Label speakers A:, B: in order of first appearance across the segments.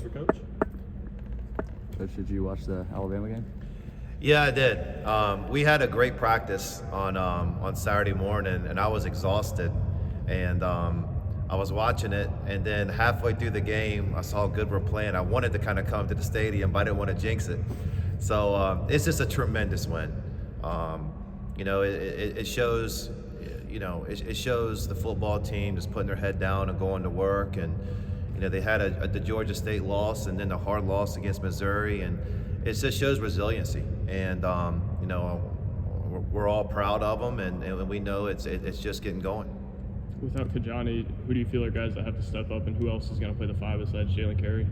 A: For Coach?
B: Coach, did you watch the Alabama game?
C: Yeah, I did. We had a great practice on Saturday morning, and I was exhausted. And I was watching it, and then halfway through the game, I saw how good we're playing. I wanted to kind of come to the stadium, but I didn't want to jinx it. So it's just a tremendous win. It shows, it shows the football team just putting their head down and going to work. And they had the Georgia State loss, and then the hard loss against Missouri, and it just shows resiliency. And we're all proud of them, and we know it's just getting going.
A: Without Kajani, who do you feel are guys that have to step up, and who else is going to play the 5 besides Jalen Carey?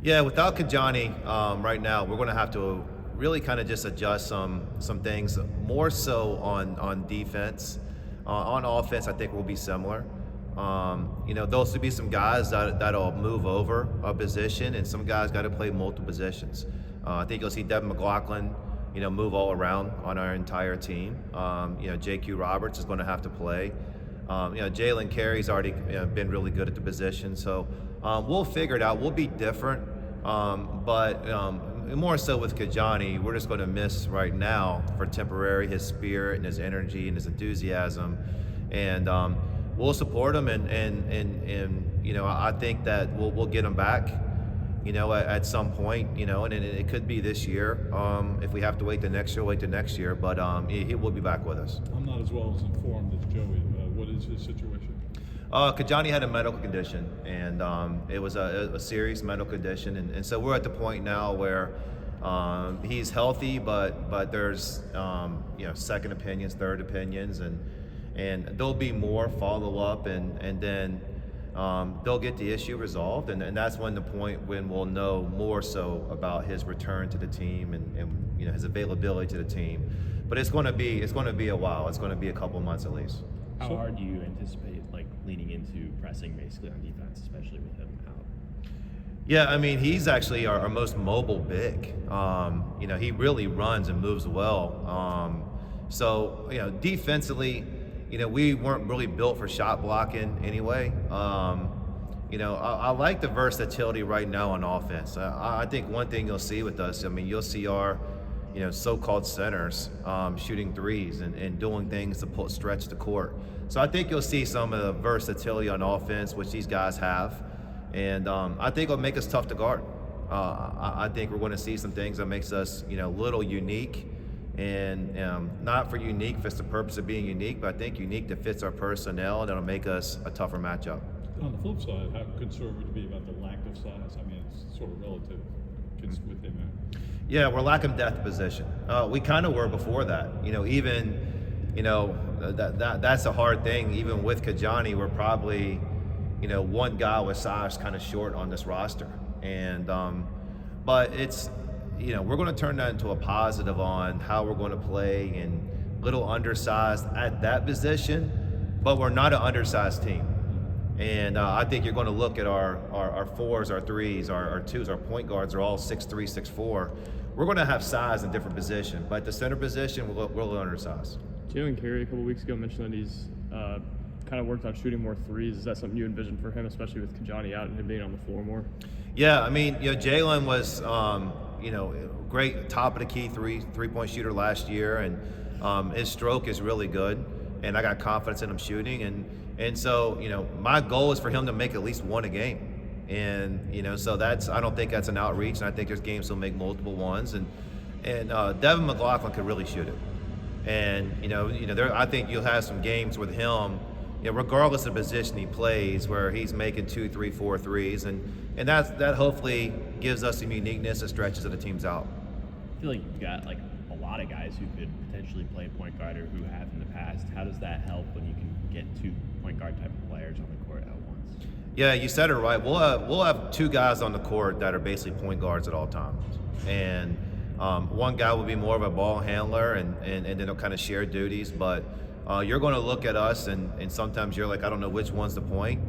C: Yeah, without Kajani, right now we're going to have to really kind of just adjust some things, more so on defense. On offense, I think we'll be similar. Those will be some guys that'll move over a position, and some guys got to play multiple positions. I think you'll see Devin McLaughlin, move all around on our entire team. J.Q. Roberts is going to have to play. Jalen Carey's already been really good at the position, so we'll figure it out. We'll be different, but more so with Kajani, we're just going to miss right now for temporary his spirit and his energy and his enthusiasm, and we'll support him, and I think that we'll get him back, at some point, and it could be this year. If we have to wait the next year, wait the next year, but he will be back with us.
D: I'm not as well as informed as Joey. What is his situation?
C: Kajani had a medical condition, and it was a serious medical condition, and so we're at the point now where he's healthy, but there's second opinions, third opinions, and there'll be more follow-up, and then they'll get the issue resolved, and that's when the point when we'll know more so about his return to the team and his availability to the team. But it's going to be a while. It's going to be a couple months at least.
E: How hard do you anticipate leaning into pressing basically on defense, especially with him out?
C: Yeah, I mean, he's actually our most mobile big. He really runs and moves well. Defensively, we weren't really built for shot blocking anyway. I like the versatility right now on offense. I think one thing you'll see with us, you'll see our so-called centers shooting threes and doing things to stretch the court. So I think you'll see some of the versatility on offense, which these guys have, and I think it'll make us tough to guard. I think we're going to see some things that makes us, a little unique, and not for unique for the purpose of being unique, but I think unique that fits our personnel, that'll make us a tougher matchup.
D: On the flip side, how concerned would you be about the lack of size? It's sort of relative with him.
C: Yeah, we're lacking depth of position. We kind of were before that. That's a hard thing. Even with Kajani, we're probably, one guy with size kind of short on this roster. And but it's, we're going to turn that into a positive on how we're going to play and little undersized at that position, but we're not an undersized team. And I think you're going to look at our fours, our threes, our twos, our point guards are all 6'3", 6'4". We're going to have size in different positions, but at the center position, we're a little undersized.
A: Jalen Carey a couple weeks ago mentioned that he's kind of worked on shooting more threes. Is that something you envision for him, especially with Kajani out and him being on the floor more?
C: Yeah, Jalen was, great top of the key three-point shooter last year, and his stroke is really good, and I got confidence in him shooting, and so my goal is for him to make at least one a game. And so I don't think that's an outreach, and I think there's games he'll make multiple ones, and Devin McLaughlin could really shoot it, and I think you'll have some games with him, regardless of the position he plays, where he's making 2, 3, 4 threes, and that hopefully gives us some uniqueness that stretches the teams out.
E: I feel like you've got a lot of guys who could potentially play point guard or who have in the past. How does that help when you can get 2 point guard type of players on the court at once?
C: Yeah, you said it right. We'll have 2 guys on the court that are basically point guards at all times, and one guy will be more of a ball handler, and then they'll kind of share duties. But you're going to look at us, and sometimes you're like, I don't know which one's the point,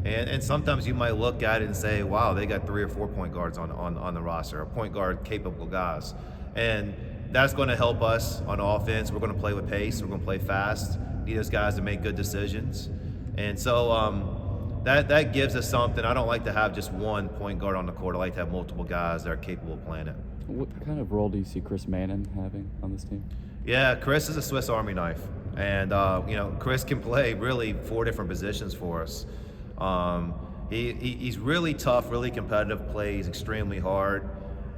C: and sometimes you might look at it and say, wow, they got 3 or 4 point guards on the roster, or point guard capable guys, and that's going to help us on offense. We're going to play with pace. We're going to play fast. Need those guys to make good decisions, and so. that gives us something. I don't like to have just one point guard on the court. I like to have multiple guys that are capable of playing it.
B: What kind of role do you see Chris Manning having on this team?
C: Yeah, Chris is a Swiss Army knife, and Chris can play really 4 different positions for us. He's really tough, really competitive, plays extremely hard,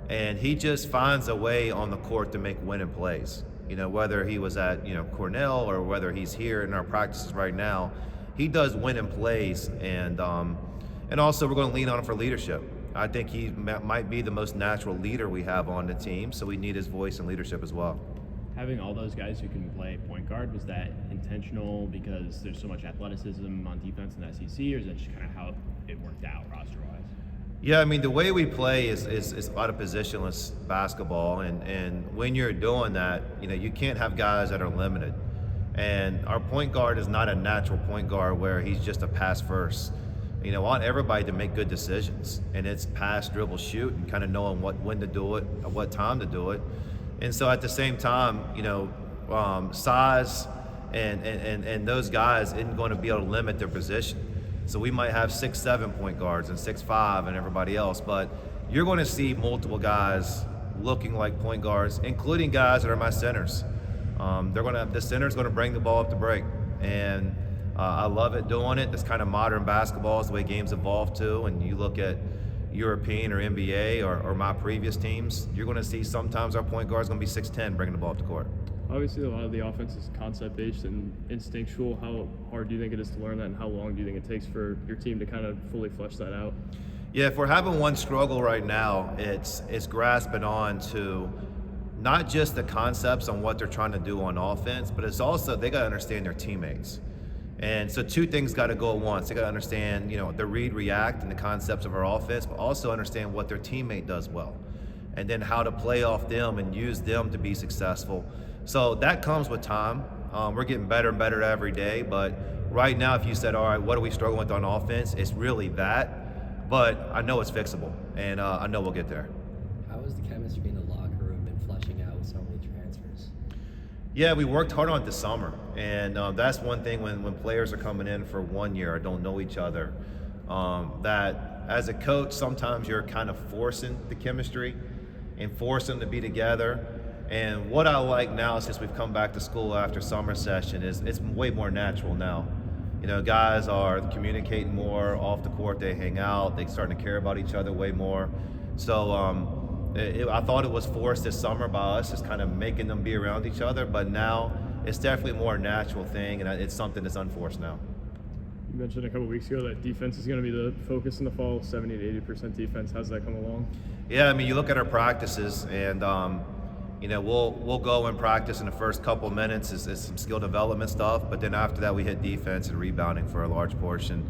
C: and he just finds a way on the court to make winning plays. Whether he was at Cornell or whether he's here in our practices right now, he does winning plays, and also we're going to lean on him for leadership. I think he might be the most natural leader we have on the team, so we need his voice and leadership as well.
E: Having all those guys who can play point guard, was that intentional because there's so much athleticism on defense in the SEC, or is that just kind of how it worked out roster-wise?
C: Yeah, I mean, the way we play is a lot of positionless basketball, and when you're doing that, you can't have guys that are limited. And our point guard is not a natural point guard where he's just a pass first. I want everybody to make good decisions, and it's pass, dribble, shoot, and kind of knowing when to do it, at what time to do it. And so at the same time, size and those guys isn't going to be able to limit their position. So we might have 6'7" point guards and 6'5" and everybody else, but you're going to see multiple guys looking like point guards, including guys that are my centers. The center's going to bring the ball up the break, and I love it doing it. This kind of modern basketball is the way games evolve too. And you look at European or NBA or my previous teams, you're going to see sometimes our point guard is going to be 6'10", bringing the ball up the court.
A: Obviously, a lot of the offense is concept-based and instinctual. How hard do you think it is to learn that, and how long do you think it takes for your team to kind of fully flesh that out?
C: Yeah, if we're having one struggle right now, it's grasping on to not just the concepts on what they're trying to do on offense, but it's also they got to understand their teammates. And so 2 things got to go at once. They got to understand, the read, react, and the concepts of our offense, but also understand what their teammate does well, and then how to play off them and use them to be successful. So that comes with time. We're getting better and better every day, but right now, if you said, all right, what are we struggling with on offense? It's really that, but I know it's fixable, and I know we'll get there.
F: How has the chemistry in the locker room been fleshing out with so many transfers?
C: Yeah, we worked hard on it this summer, and that's one thing when players are coming in for 1 year or don't know each other, that as a coach, sometimes you're kind of forcing the chemistry and forcing them to be together. And what I like now, since we've come back to school after summer session, is it's way more natural now. Guys are communicating more off the court. They hang out. They're starting to care about each other way more. So I thought it was forced this summer by us, just kind of making them be around each other. But now it's definitely a more natural thing, and it's something that's unforced now.
A: You mentioned a couple weeks ago that defense is going to be the focus in the fall, 70 to 80% defense. How's that come along?
C: Yeah, I mean, you look at our practices, and we'll go and practice in the first couple minutes is some skill development stuff, but then after that we hit defense and rebounding for a large portion.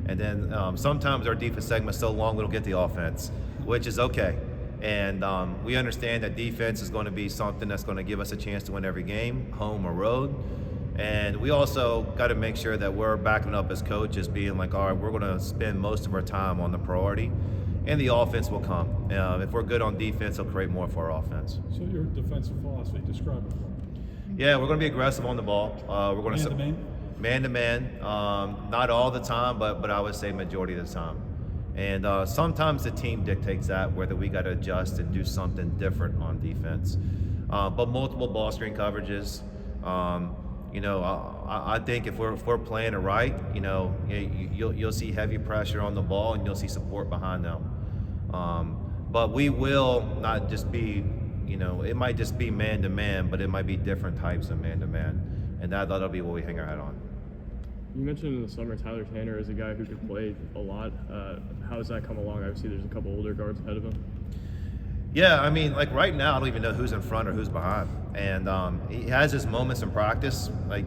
C: And then sometimes our defense segment is so long we don't get the offense, which is okay. And we understand that defense is going to be something that's going to give us a chance to win every game, home or road. And we also got to make sure that we're backing up as coaches, being like, all right, we're going to spend most of our time on the priority, and the offense will come. If we're good on defense, it'll create more for our offense.
D: So your defensive philosophy, describe it for me.
C: Yeah, we're going to be aggressive on the ball. We're going to
D: Man-to-man?
C: not all the time, but I would say majority of the time. And sometimes the team dictates that, whether we got to adjust and do something different on defense. But multiple ball screen coverages. I think if we're playing it right, you'll see heavy pressure on the ball, and you'll see support behind them. But we will not just be, it might just be man-to-man, but it might be different types of man-to-man. And that'll be what we hang our hat on.
A: You mentioned in the summer Tyler Tanner is a guy who could play a lot. How has that come along? Obviously, there's a couple older guards ahead of him.
C: Yeah, I mean, like right now, I don't even know who's in front or who's behind. And he has his moments in practice. Like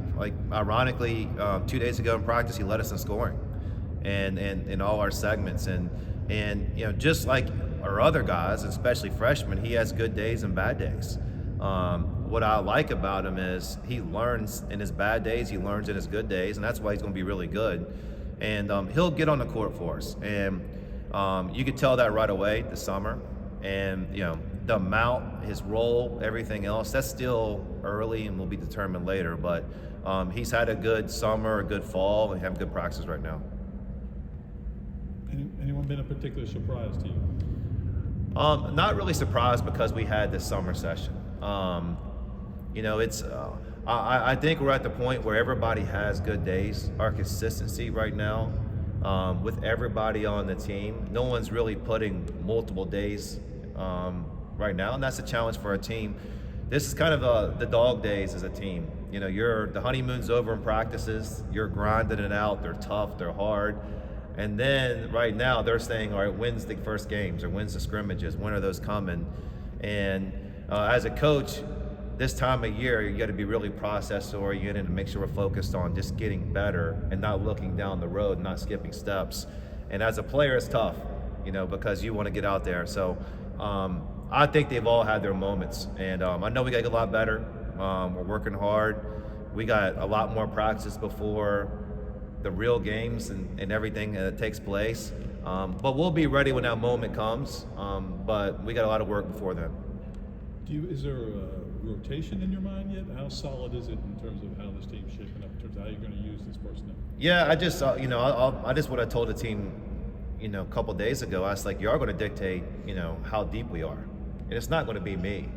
C: ironically, 2 days ago in practice, he led us in scoring, and in all our segments. And just like our other guys, especially freshmen, he has good days and bad days. What I like about him is he learns in his bad days, he learns in his good days, and that's why he's going to be really good. And he'll get on the court for us. And you could tell that right away this summer. And the amount, his role, everything else, that's still early and will be determined later. But he's had a good summer, a good fall, and have good practices right now.
D: Anyone been a particular surprise to you?
C: Not really surprised because we had this summer session. It's I think we're at the point where everybody has good days. Our consistency right now, with everybody on the team, no one's really putting multiple days right now, and that's a challenge for our team. This is kind of the dog days as a team. The honeymoon's over in practices. You're grinding it out. They're tough. They're hard. And then right now they're saying, all right, when's the first games or when's the scrimmages? When are those coming? And as a coach, this time of year, you got to be really process oriented and make sure we're focused on just getting better and not looking down the road, not skipping steps. And as a player, it's tough, because you want to get out there. So I think they've all had their moments. And I know we got to get a lot better. We're working hard. We got a lot more practice before the real games and everything that takes place. But we'll be ready when that moment comes. But we got a lot of work before then.
D: Is there a rotation in your mind yet? How solid is it in terms of how this team's shaping up, in terms of how you're going to use this personnel?
C: Yeah, I just, what I told the team, a couple days ago. I was like, you are going to dictate, how deep we are. And it's not going to be me.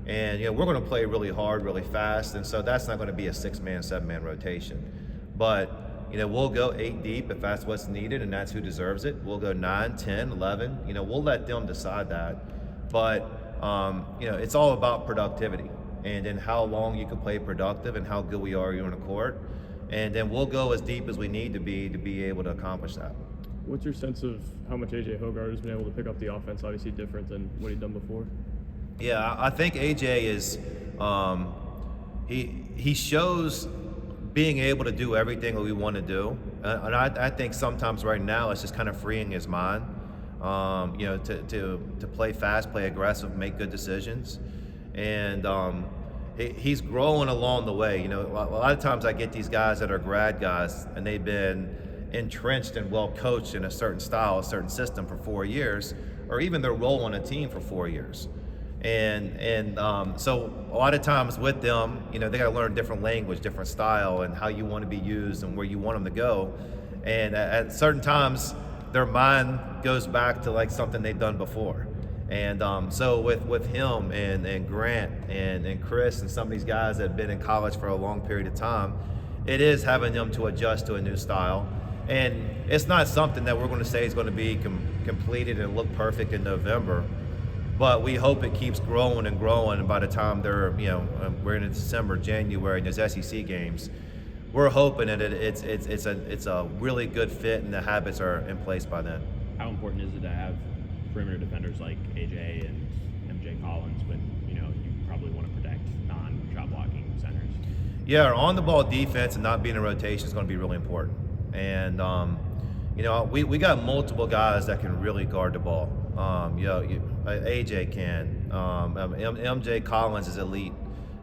C: And, we're going to play really hard, really fast. And so that's not going to be a 6-man, 7-man rotation. But, we'll go 8 deep if that's what's needed and that's who deserves it. We'll go 9, 10, 11. We'll let them decide that. But, it's all about productivity and then how long you can play productive and how good we are on the court. And then we'll go as deep as we need to be able to accomplish that.
A: What's your sense of how much AJ Hogarth has been able to pick up the offense? Obviously different than what he'd done before.
C: Yeah, I think AJ is he shows being able to do everything that we want to do, and I think sometimes right now it's just kind of freeing his mind, to play fast, play aggressive, make good decisions, and he's growing along the way. A lot of times I get these guys that are grad guys and they've been entrenched and well coached in a certain style, a certain system for 4 years, or even their role on a team for 4 years. And so a lot of times with them, they got to learn different language, different style, and how you want to be used and where you want them to go. And at certain times, their mind goes back to like something they've done before. And so with him and Grant and Chris and some of these guys that have been in college for a long period of time, it is having them to adjust to a new style. And it's not something that we're going to say is going to be completed and look perfect in November. But we hope it keeps growing and growing, and by the time we're in December, January, and there's SEC games, we're hoping that it's a really good fit and the habits are in place by then.
E: How important is it to have perimeter defenders like AJ and MJ Collins when you probably want to protect non-shot blocking centers?
C: Yeah, on the ball defense and not being in rotation is going to be really important. And we got multiple guys that can really guard the ball. AJ can. MJ Collins is elite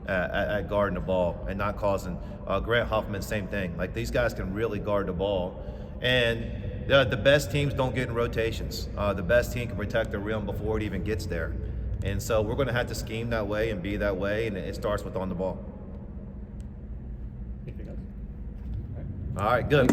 C: at guarding the ball and not causing. Grant Huffman, same thing. Like, these guys can really guard the ball. And the best teams don't get in rotations. The best team can protect the rim before it even gets there. And so we're going to have to scheme that way and be that way, and it starts with on the ball.
D: Anything else?
C: All right, good.